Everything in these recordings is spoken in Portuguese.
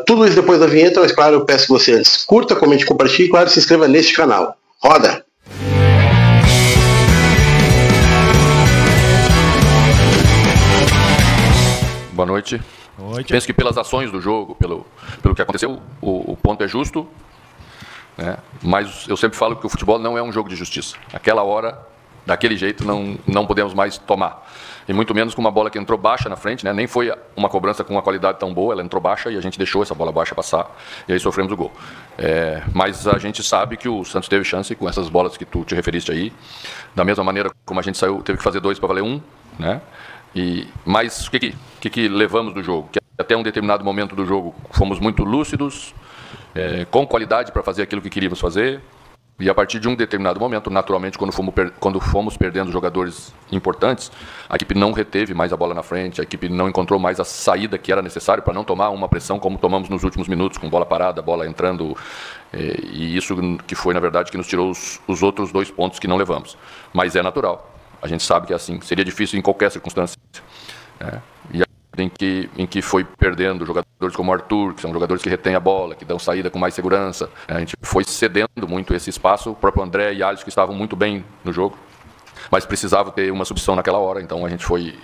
Tudo isso depois da vinheta, mas claro, eu peço que você antes curta, comente, compartilhe e claro, se inscreva neste canal. Roda! Boa noite. Penso que pelas ações do jogo, pelo que aconteceu, o ponto é justo, né? Mas eu sempre falo que o futebol não é um jogo de justiça. Aquela hora, daquele jeito, não podemos mais tomar. E muito menos com uma bola que entrou baixa na frente, né? Nem foi uma cobrança com uma qualidade tão boa, ela entrou baixa e a gente deixou essa bola baixa passar e aí sofremos o gol. Mas a gente sabe que o Santos teve chance com essas bolas que tu te referiste aí, da mesma maneira como a gente saiu, teve que fazer 2 para valer 1, né? Mas o que levamos do jogo? Que até um determinado momento do jogo fomos muito lúcidos, com qualidade para fazer aquilo que queríamos fazer. E a partir de um determinado momento, naturalmente, quando fomos perdendo jogadores importantes, a equipe não reteve mais a bola na frente, a equipe não encontrou mais a saída que era necessário para não tomar uma pressão como tomamos nos últimos minutos, com bola parada, bola entrando. E isso que foi, na verdade, que nos tirou os outros 2 pontos que não levamos. Mas é natural. A gente sabe que é assim. Seria difícil em qualquer circunstância. E em que foi perdendo jogadores como o Arthur, que são jogadores que retêm a bola, que dão saída com mais segurança. A gente foi cedendo muito esse espaço. O próprio André e Alisson, que estavam muito bem no jogo, mas precisavam ter uma substituição naquela hora. Então a gente foi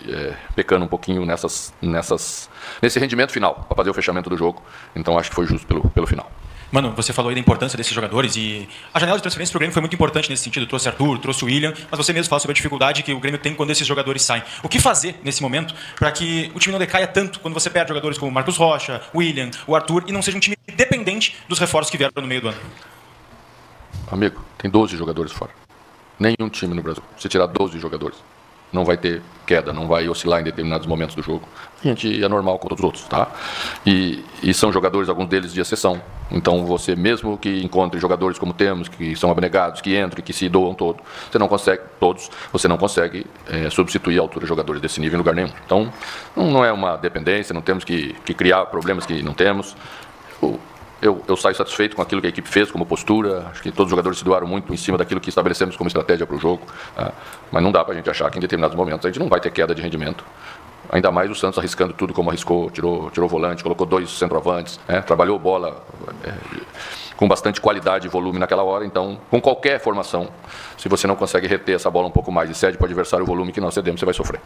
pecando um pouquinho nesse rendimento final, para fazer o fechamento do jogo. Então acho que foi justo pelo final. Mano, você falou aí da importância desses jogadores e a janela de transferência para o Grêmio foi muito importante nesse sentido. Trouxe Arthur, trouxe o William, mas você mesmo fala sobre a dificuldade que o Grêmio tem quando esses jogadores saem. O que fazer nesse momento para que o time não decaia tanto quando você perde jogadores como o Marcos Rocha, o William, o Arthur e não seja um time dependente dos reforços que vieram no meio do ano? Amigo, tem 12 jogadores fora. Nenhum time no Brasil. Se tirar 12 jogadores, não vai ter queda, não vai oscilar em determinados momentos do jogo. A gente é normal com todos os outros, tá? E são jogadores, alguns deles de exceção. Então você mesmo que encontre jogadores como temos, que são abnegados, que entram e que se doam você não consegue substituir a altura de jogadores desse nível em lugar nenhum. Então não é uma dependência, não temos que criar problemas que não temos. Eu saio satisfeito com aquilo que a equipe fez como postura. Acho que todos os jogadores se doaram muito em cima daquilo que estabelecemos como estratégia para o jogo. Mas não dá para a gente achar que em determinados momentos a gente não vai ter queda de rendimento. Ainda mais o Santos arriscando tudo como arriscou, tirou volante, colocou 2 centroavantes, trabalhou bola com bastante qualidade e volume naquela hora. Então, com qualquer formação, se você não consegue reter essa bola um pouco mais e cede para o adversário o volume que nós cedemos, você vai sofrer.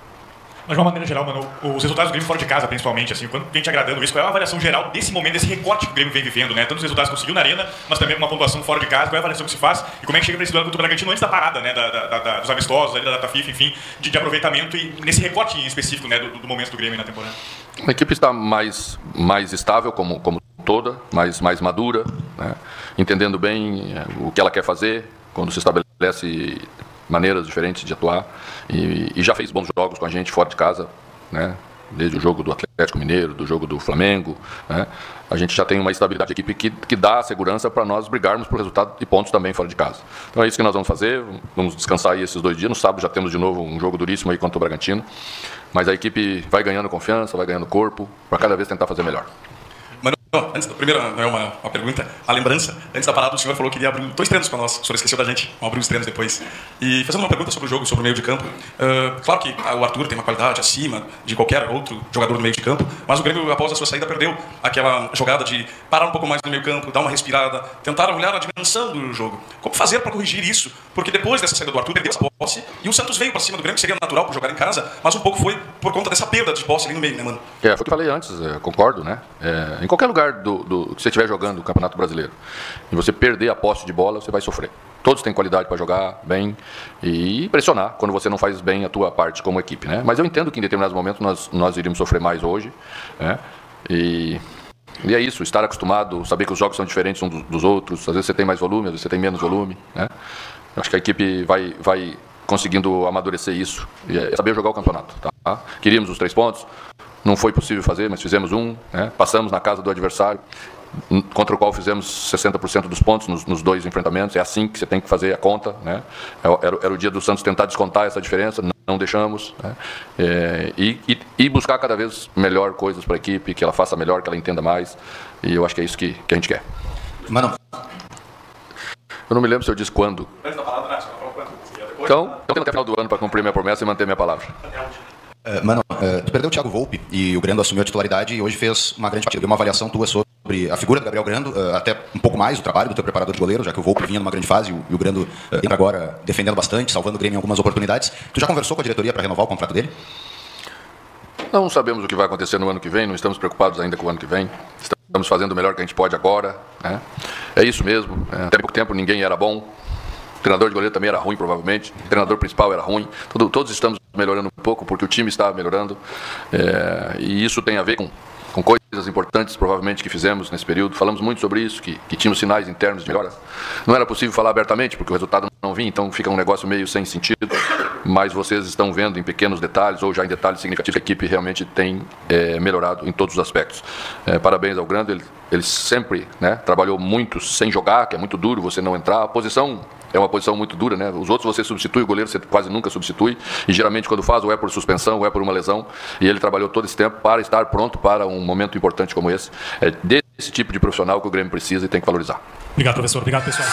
Mas de uma maneira geral, mano, os resultados do Grêmio fora de casa, principalmente, assim, quando a gente agradando isso, qual é a avaliação geral desse momento, desse recorte que o Grêmio vem vivendo, né? Tanto os resultados que conseguiu na arena, mas também com uma pontuação fora de casa, qual é a avaliação que se faz e como é que chega para esse duelo contra o Bragantino antes da parada, né? Dos amistosos, ali, da data FIFA, enfim, de aproveitamento e nesse recorte em específico, né, do momento do Grêmio na temporada. A equipe está mais estável como toda, mais madura, né? Entendendo bem o que ela quer fazer, quando se estabelece maneiras diferentes de atuar e já fez bons jogos com a gente fora de casa, né? Desde o jogo do Atlético Mineiro, do jogo do Flamengo, né? A gente já tem uma estabilidade de equipe que dá segurança para nós brigarmos por resultado e pontos também fora de casa. Então é isso que nós vamos fazer, vamos descansar aí esses 2 dias. No sábado já temos de novo um jogo duríssimo aí contra o Bragantino, mas a equipe vai ganhando confiança, vai ganhando corpo, para cada vez tentar fazer melhor. Antes da primeira, não é uma pergunta, a lembrança. Antes da parada, o senhor falou que iria abrir 2 treinos para nós. O senhor esqueceu da gente, vamos abrir os treinos depois. E fazendo uma pergunta sobre o jogo, sobre o meio de campo. Claro que o Arthur tem uma qualidade acima de qualquer outro jogador do meio de campo, mas o Grêmio, após a sua saída, perdeu aquela jogada de parar um pouco mais no meio campo, dar uma respirada, tentar olhar a dimensão do jogo. Como fazer para corrigir isso? Porque depois dessa saída do Arthur, perdeu essa posse e o Santos veio para cima do Grêmio, que seria natural por jogar em casa, mas um pouco foi por conta dessa perda de posse ali no meio, né, mano? Foi o que eu falei antes, concordo, né? Em qualquer lugar que você estiver jogando o Campeonato Brasileiro e você perder a posse de bola, você vai sofrer. Todos têm qualidade para jogar bem e pressionar quando você não faz bem a tua parte como equipe, né? Mas eu entendo que em determinados momentos nós iríamos sofrer mais hoje, né? E é isso, estar acostumado, saber que os jogos são diferentes uns dos outros. Às vezes você tem mais volume, às vezes você tem menos volume, né? Eu acho que a equipe vai conseguindo amadurecer isso e saber jogar o campeonato, tá? Queríamos os 3 pontos, não foi possível fazer, mas fizemos um, né? Passamos na casa do adversário, contra o qual fizemos 60% dos pontos nos 2 enfrentamentos. É assim que você tem que fazer a conta, né? Era o dia do Santos tentar descontar essa diferença, não deixamos, né? E buscar cada vez melhor coisas para a equipe, que ela faça melhor, que ela entenda mais, e eu acho que é isso que a gente quer. Mano, eu não me lembro se eu disse quando. Antes da palavra, né? Você falou quando? Então, eu tenho até o final do ano para cumprir minha promessa e manter minha palavra. Mano, tu perdeu o Thiago Volpi e o Grando assumiu a titularidade e hoje fez uma grande partida. Deu uma avaliação tua sobre a figura do Gabriel Grando, até um pouco mais o trabalho do teu preparador de goleiro, já que o Volpi vinha numa grande fase e o Grando entra agora defendendo bastante, salvando o Grêmio em algumas oportunidades. Tu já conversou com a diretoria para renovar o contrato dele? Não sabemos o que vai acontecer no ano que vem, não estamos preocupados ainda com o ano que vem. Estamos fazendo o melhor que a gente pode agora, né? É isso mesmo. Até pouco tempo ninguém era bom. O treinador de goleiro também era ruim, provavelmente. O treinador principal era ruim. Todos estamos melhorando um pouco, porque o time está melhorando. E isso tem a ver com coisas importantes, provavelmente, que fizemos nesse período. Falamos muito sobre isso, que tínhamos sinais internos de melhora. Não era possível falar abertamente, porque o resultado não vinha, então fica um negócio meio sem sentido. Mas vocês estão vendo em pequenos detalhes, ou já em detalhes significativos, que a equipe realmente tem melhorado em todos os aspectos. Parabéns ao Grando, ele sempre, né, trabalhou muito sem jogar, que é muito duro você não entrar. A posição é uma posição muito dura, né? Os outros você substitui, o goleiro você quase nunca substitui, e geralmente quando faz ou é por suspensão ou é por uma lesão, e ele trabalhou todo esse tempo para estar pronto para um momento importante como esse. É desse tipo de profissional que o Grêmio precisa e tem que valorizar. Obrigado, professor. Obrigado, pessoal.